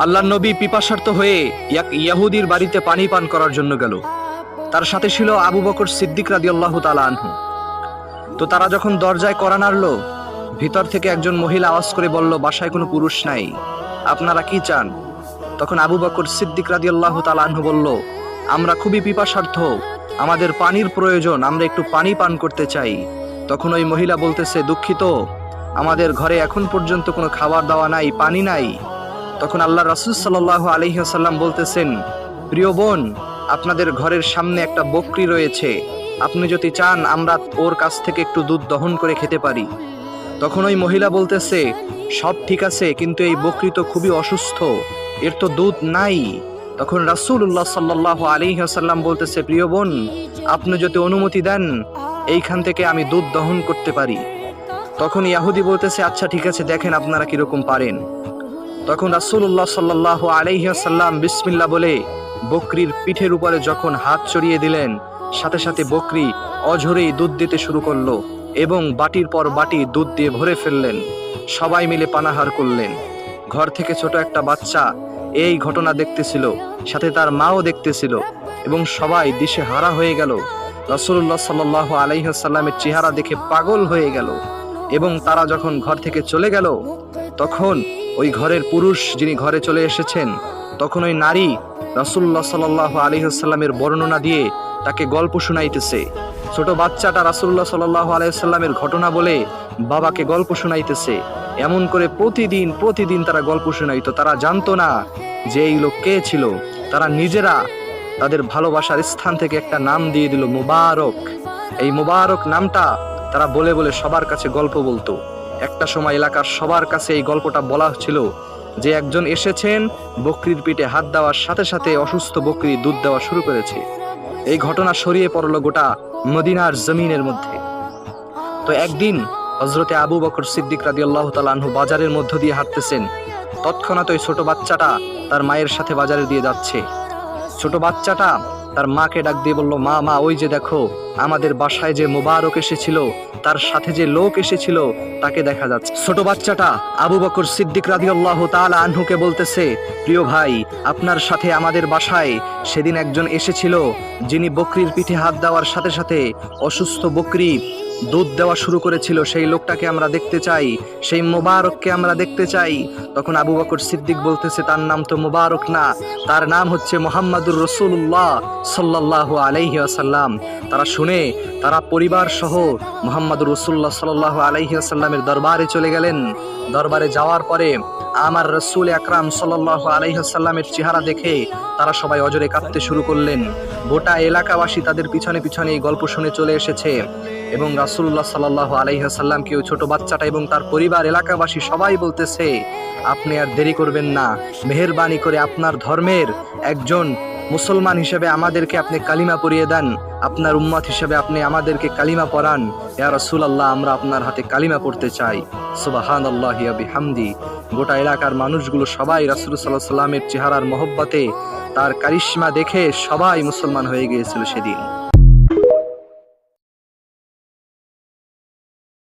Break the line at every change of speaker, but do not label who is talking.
আল্লাহর নবী পিপাসার্ত হয়ে এক ইহুদির বাড়িতে পানি পান করার জন্য গেল। তার সাথে ছিল আবু বকর সিদ্দিক রাদিয়াল্লাহু তাআলা আনহু। তো তারা যখন দরজায় কড়া নাড়ল, ভিতর থেকে একজন মহিলা আওয়াজ করে বলল, বাসায় কোনো পুরুষ নাই, আপনারা কি চান? তখন আবু বকর সিদ্দিক রাদিয়াল্লাহু তাআলা আনহু বলল, আমরা খুবই পিপাসার্থ, আমাদের পানির প্রয়োজন, আমরা একটু পানি পান করতে চাই। তখন ওই মহিলা বলতেছে, দুঃখিত, আমাদের ঘরে এখন পর্যন্ত কোনো খাবার দাওয়া নাই, পানি নাই। তখন আল্লাহ রাসূল সাল্লাল্লাহু আলাইহি ওয়াসাল্লাম বলতেছেন, প্রিয় বোন, আপনাদের ঘরের সামনে একটা বকরি রয়েছে, আপনি যদি চান আমরা ওর কাছ থেকে একটু দুধ দহন করে খেতে পারি। তখন ওই মহিলা বলতেছে, সব ঠিক আছে, কিন্তু এই বকরি তো খুবই অসুস্থ, এর তো দুধ নাই। তখন রাসূলুল্লাহ সাল্লাল্লাহু আলাইহি ওয়াসাল্লাম বলতেছে, প্রিয় বোন, আপনি যদি অনুমতি দেন এইখান থেকে আমি দুধ দহন করতে পারি। তখন ইহুদি বলতেছে, আচ্ছা ঠিক আছে, দেখেন আপনারা কিরকম পারেন। তখন রাসূলুল্লাহ সাল্লাল্লাহু আলাইহি ওয়াসাল্লাম বিসমিল্লাহ বলে বকরির পিঠের উপরে যখন হাত চড়িয়ে দিলেন, সাথে সাথে বকরি অঝরেই দুধ দিতে শুরু করলো এবং বাটির পর বাটি দুধ দিয়ে ভরে ফেললেন। সবাই মিলে পানাহার করলেন। ঘর থেকে ছোট একটা বাচ্চা এই ঘটনা দেখতেছিল, সাথে তার মাও দেখতেছিল এবং সবাই দিশে হারা হয়ে গেল। রাসূলুল্লাহ সাল্লাল্লাহু আলাইহি ওয়াসাল্লামের চেহারা দেখে পাগল হয়ে গেল এবং তারা যখন ঘর থেকে চলে গেল, তখন ওই ঘরের পুরুষ যিনি ঘরে চলে এসেছেন, তখন ওই নারী রাসূলুল্লাহ সাল্লাল্লাহু আলাইহি ওয়াসাল্লামের বর্ণনা দিয়ে তাকে গল্প শোনাইতেছে। ছোট বাচ্চাটা রাসূলুল্লাহ সাল্লাল্লাহু আলাইহি ওয়াসাল্লামের ঘটনা বলে বাবাকে গল্প শোনাইতেছে। এমন করে প্রতিদিন তারা গল্প শোনাইতো। তারা জানতো না যে এই লোক কে ছিল। তারা নিজেরা তাদের ভালোবাসার স্থান থেকে একটা নাম দিয়ে দিল, মুবারক। এই মুবারক নামটা তারা বলে বলে সবার কাছে গল্প বলতো। একটা সময় এলাকার সবার কাছে এই গল্পটা বলা ছিল যে একজন এসেছেন, বকরির পিঠে হাত দেওয়ার সাথে সাথে অসুস্থ বকরি দুধ দেওয়া শুরু করেছে। এই ঘটনা ছড়িয়ে পড়ল গোটা মদিনার জমিনের মধ্যে। তো একদিন হযরতে আবু বকর সিদ্দিক রাদিয়াল্লাহু তাআলা আনহু বাজারের মধ্য দিয়ে হাঁটতেছেন। তৎক্ষণাৎ ওই ছোট বাচ্চাটা তার মায়ের সাথে বাজারে দিয়ে যাচ্ছে। ছোট বাচ্চাটা তার মাকে ডাক দিয়ে বলল, মা মা, ওই যে দেখো, আমাদের বাসায় যে মুবারক এসেছিল, তার সাথে যে লোক এসেছিল তাকে দেখা যাচ্ছে। ছোট বাচ্চাটা আবু বকর সিদ্দিক রাদিয়াল্লাহু তাআলা আনহুকে বলতেছে, প্রিয় ভাই, আপনার সাথে আমাদের বাসায় সেদিন একজন এসেছিল, যিনি বকরির পিঠে হাত দেওয়ার সাথে সাথে অসুস্থ বকরি দুধ দেওয়া শুরু করেছিল। সেই লোকটাকে আমরা দেখতে চাই, সেই মুবারককে আমরা দেখতে চাই। তখন আবু বকর সিদ্দিক বলতেছে, তার নাম তো মুবারক না, তার নাম হচ্ছে মুহাম্মাদুর রাসূলুল্লাহ সাল্লাল্লাহু আলাইহি ওয়াসাল্লাম। তারা শুনে তারা পরিবার সহ মুহাম্মাদুর রাসূলুল্লাহ সাল্লাল্লাহু আলাইহি ওয়াসাল্লামের দরবারে চলে গেলেন। দরবারে যাওয়ার পরে আমার রাসূল আকরাম সাল্লাল্লাহু আলাইহি ওয়াসাল্লামের চেহারা দেখে তারা সবাই অজরে কাঁদতে শুরু করলেন। গোটা এলাকাবাসী তাদের পিছনে পিছনে এই গল্প শুনে চলে এসেছে এবং রাসূলুল্লাহ সাল্লাল্লাহু আলাইহি ওয়াসাল্লামকে ওই ছোট বাচ্চাটা এবং তার পরিবার, এলাকাবাসী সবাই বলতেছে, আপনি আর দেরি করবেন না, মেহেরবানি করে আপনার ধর্মের একজন মুসলমান হিসেবে আমাদেরকে আপনি কালিমা পড়িয়ে দেন, আপনার উম্মত হিসেবে আপনি আমাদেরকে কালিমা পড়ান। ইয়া রাসূলুল্লাহ, আমরা আপনার হাতে কালিমা পড়তে চাই। সুবহানাল্লাহি ওয়া বিহামদি। গোটা এলাকার মানুষগুলো সবাই রাসূল সাল্লাল্লাহু আলাইহি ওয়াসাল্লামের চেহারার মহব্বতে, তার কারিশমা দেখে সবাই মুসলমান হয়ে গিয়েছিল সেদিন।